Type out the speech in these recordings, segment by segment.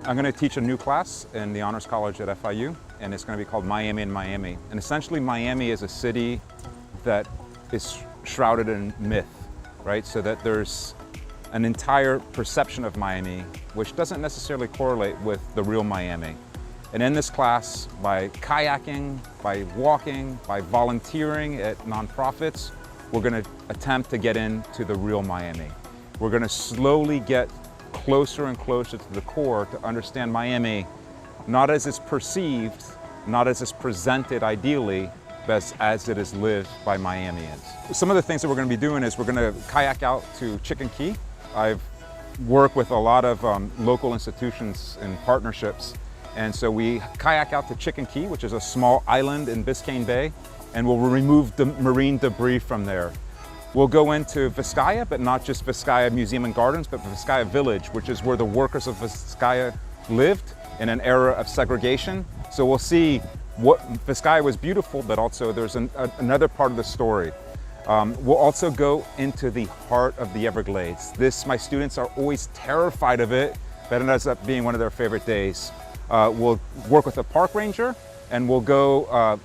I'm going to teach a new class in the Honors College at FIU, and it's going to be called Miami in Miami. And essentially Miami is a city that is shrouded in myth, right? So that there's an entire perception of Miami which doesn't necessarily correlate with the real Miami. And in this class, by kayaking, by walking, by volunteering at nonprofits, we're going to attempt to get into the real Miami. We're going to slowly get closer and closer to the core to understand Miami, not as it's perceived, not as it's presented ideally, but as it is lived by Miamians. Some of the things that we're going to be doing is we're going to kayak out to Chicken Key. I've worked with a lot of local institutions and partnerships, and so we kayak out to Chicken Key, which is a small island in Biscayne Bay, and we'll remove the marine debris from there. We'll go into Vizcaya, but not just Vizcaya Museum and Gardens, but Vizcaya Village, which is where the workers of Vizcaya lived in an era of segregation. So we'll see what Vizcaya was beautiful, but also there's another part of the story. We'll also go into the heart of the Everglades. My students are always terrified of it, but it ends up being one of their favorite days. We'll work with a park ranger, and we'll go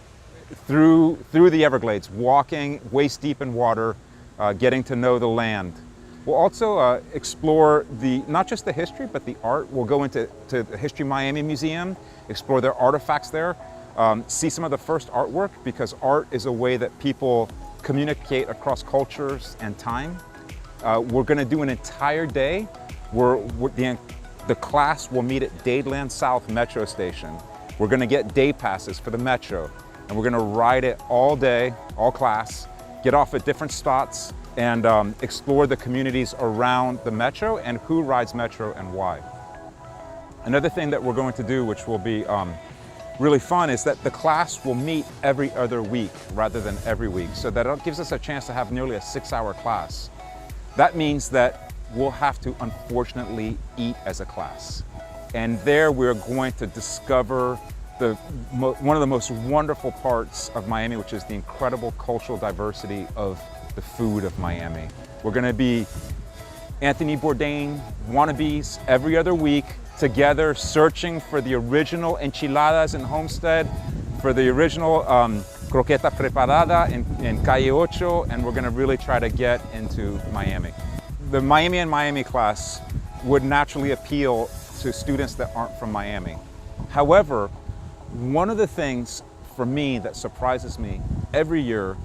through the Everglades, walking waist deep in water, getting to know the land. We'll also explore not just the history, but the art. We'll go into the History Miami Museum, explore their artifacts there, see some of the first artwork, because art is a way that people communicate across cultures and time. We're going to do an entire day where the class will meet at Dadeland South Metro Station. We're going to get day passes for the Metro, and we're going to ride it all day, all class, get off at different spots, and explore the communities around the Metro and who rides Metro and why. Another thing that we're going to do, which will be really fun, is that the class will meet every other week rather than every week. So that gives us a chance to have nearly a 6-hour class. That means that we'll have to, unfortunately, eat as a class. And there we're going to discover one of the most wonderful parts of Miami, which is the incredible cultural diversity of the food of Miami. We're going to be Anthony Bourdain wannabes every other week, together searching for the original enchiladas in Homestead, for the original croqueta preparada in Calle Ocho, and we're going to really try to get into Miami. The Miami in Miami class would naturally appeal to students that aren't from Miami. However, one of the things for me that surprises me every year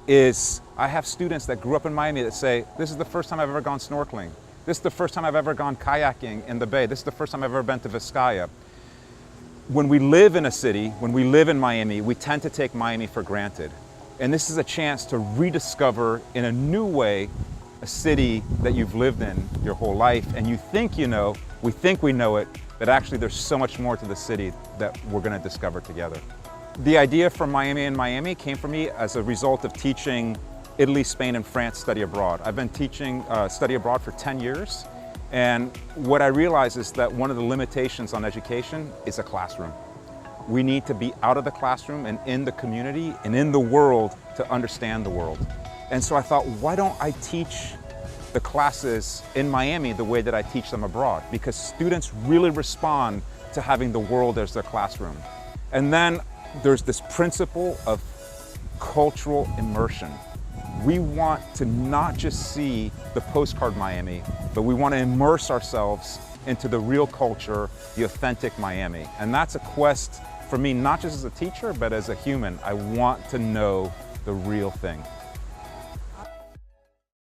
is I have students that grew up in Miami that say, this is the first time I've ever gone snorkeling. This is the first time I've ever gone kayaking in the bay. This is the first time I've ever been to Vizcaya. When we live in a city, when we live in Miami, we tend to take Miami for granted. And this is a chance to rediscover in a new way a city that you've lived in your whole life, and you think you know, we think we know it, but actually there's so much more to the city that we're going to discover together. The idea for Miami in Miami came from me as a result of teaching Italy, Spain, and France study abroad. I've been teaching study abroad for 10 years, and what I realize is that one of the limitations on education is a classroom. We need to be out of the classroom and in the community and in the world to understand the world. And so I thought, why don't I teach the classes in Miami the way that I teach them abroad? Because students really respond to having the world as their classroom. And then there's this principle of cultural immersion. We want to not just see the postcard Miami, but we want to immerse ourselves into the real culture, the authentic Miami. And that's a quest for me, not just as a teacher, but as a human. I want to know the real thing.